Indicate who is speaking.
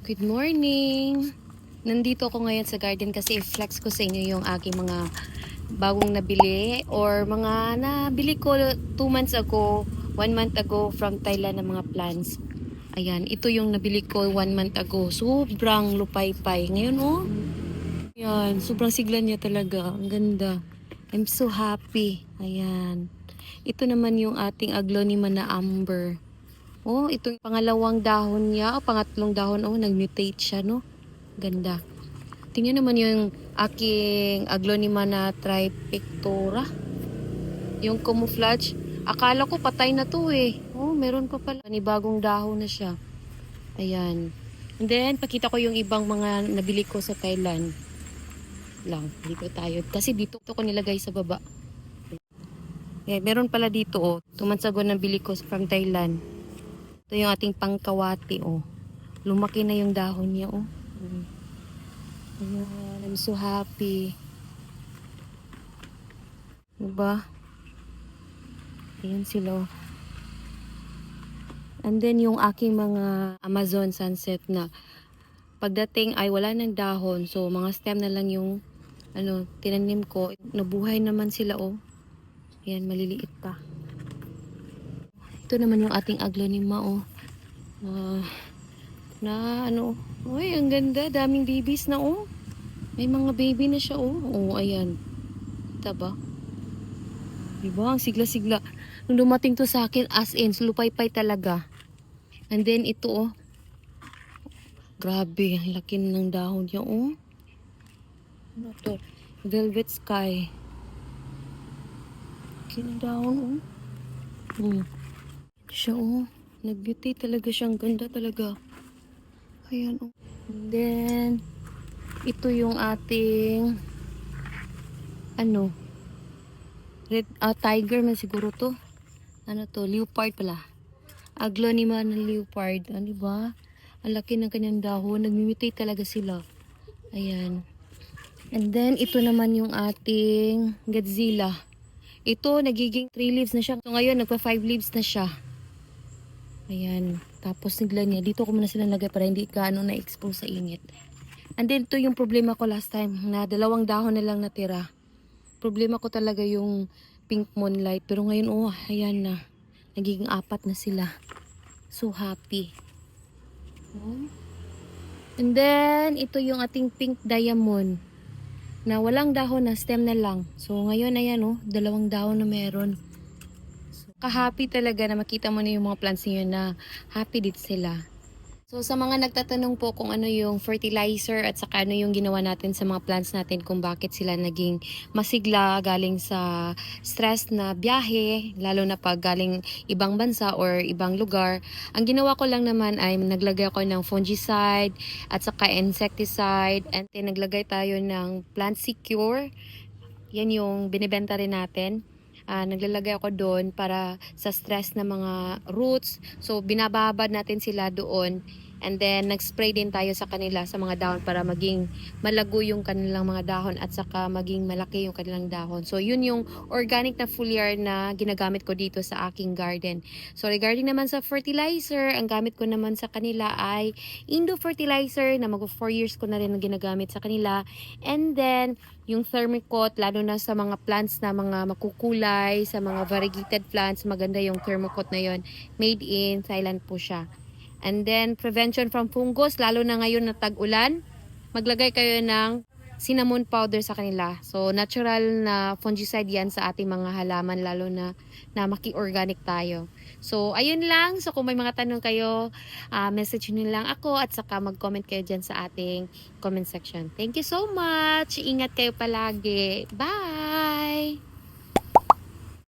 Speaker 1: Good morning! Nandito ako ngayon sa garden kasi i-flex ko sa inyo yung aking mga bagong nabili or mga nabili ko 2 months ago, 1 month ago from Thailand na mga plants. Ayan, ito yung nabili ko 1 month ago. Sobrang lupay-pay. Ngayon ayan, sobrang sigla niya talaga. Ang ganda. I'm so happy. Ayan. Ito naman yung ating aglonema na amber. Oh, itong pangalawang dahon niya, o pangatlong dahon, nag-mutate siya, no? Ganda. Tingnan naman yung aking aglonema na tripectora. Yung camouflage. Akala ko patay na to eh. Oh, meron pa pala. Bagong dahon na siya. Ayan. And then, pakita ko yung ibang mga nabili ko sa Thailand. Lang, dito tayo. Kasi dito ko nilagay sa baba. Eh, meron pala dito, 2 months ago nabili ko from Thailand. Ito yung ating pangkawati, Lumaki na yung dahon niya, Ayan, I'm so happy. Diba? Ayan sila, And then, yung aking mga Amazon sunset na pagdating ay wala ng dahon. So, mga stem na lang yung tinanim ko. Nabuhay naman sila, Ayan, maliliit pa. Ito naman yung ating aglonema, Uy, ang ganda. Daming babies na, May mga baby na siya, ayan. Diba? Diba? Ang sigla-sigla. Nung dumating to sa akin, as in, lupay-pay talaga. And then, ito, Grabe, ang laki ng dahon niya, Ano to? Velvet sky. Laki ng dahon, Siya, Nag-beauty talaga siya. Ang ganda talaga. Ayan, And then, ito yung ating red tiger man siguro to. Leopard pala. Aglonema ng leopard. Diba? Ang laki ng kanyang dahon. Nag-mutate talaga sila. Ayan. And then, ito naman yung ating Godzilla. Ito, nagiging 3 leaves na siya. So, ngayon, nagpa 5 leaves na siya. Ayan. Tapos, nigla niya. Dito ko muna sila lagay para hindi na-expose sa init. And then, ito yung problema ko last time na 2 dahon na lang natira. Problema ko talaga yung pink moonlight. Pero ngayon, ayan na. Nagiging 4 na sila. So happy. And then, ito yung ating pink diamond. Na walang dahon na, stem na lang. So ngayon, ayan 2 dahon na meron. So, ka-happy talaga na makita mo na yung mga plants niyo na happy dito sila. So, sa mga nagtatanong po kung ano yung fertilizer at saka ano yung ginawa natin sa mga plants natin kung bakit sila naging masigla galing sa stress na biyahe, lalo na pag galing ibang bansa or ibang lugar. Ang ginawa ko lang naman ay naglagay ako ng fungicide at saka insecticide and then naglagay tayo ng plant secure. Yan yung binibenta rin natin. Naglalagay ako doon para sa stress na mga roots. So, binababad natin sila doon. And then, nag-spray din tayo sa kanila sa mga dahon para maging malago yung kanilang mga dahon at saka maging malaki yung kanilang dahon. So, yun yung organic na foliar na ginagamit ko dito sa aking garden. So, regarding naman sa fertilizer, ang gamit ko naman sa kanila ay Indo fertilizer na mag 4 years ko na rin ginagamit sa kanila. And then, yung Thermicot, lalo na sa mga plants na mga makukulay, sa mga variegated plants, maganda yung Thermicot na yon. Made in Thailand po siya. And then, prevention from fungus, lalo na ngayon na tag-ulan, maglagay kayo ng cinnamon powder sa kanila. So, natural na fungicide yan sa ating mga halaman, lalo na maki-organic tayo. So, ayun lang. So, kung may mga tanong kayo, message nyo lang ako at saka mag-comment kayo dyan sa ating comment section. Thank you so much. Ingat kayo palagi. Bye!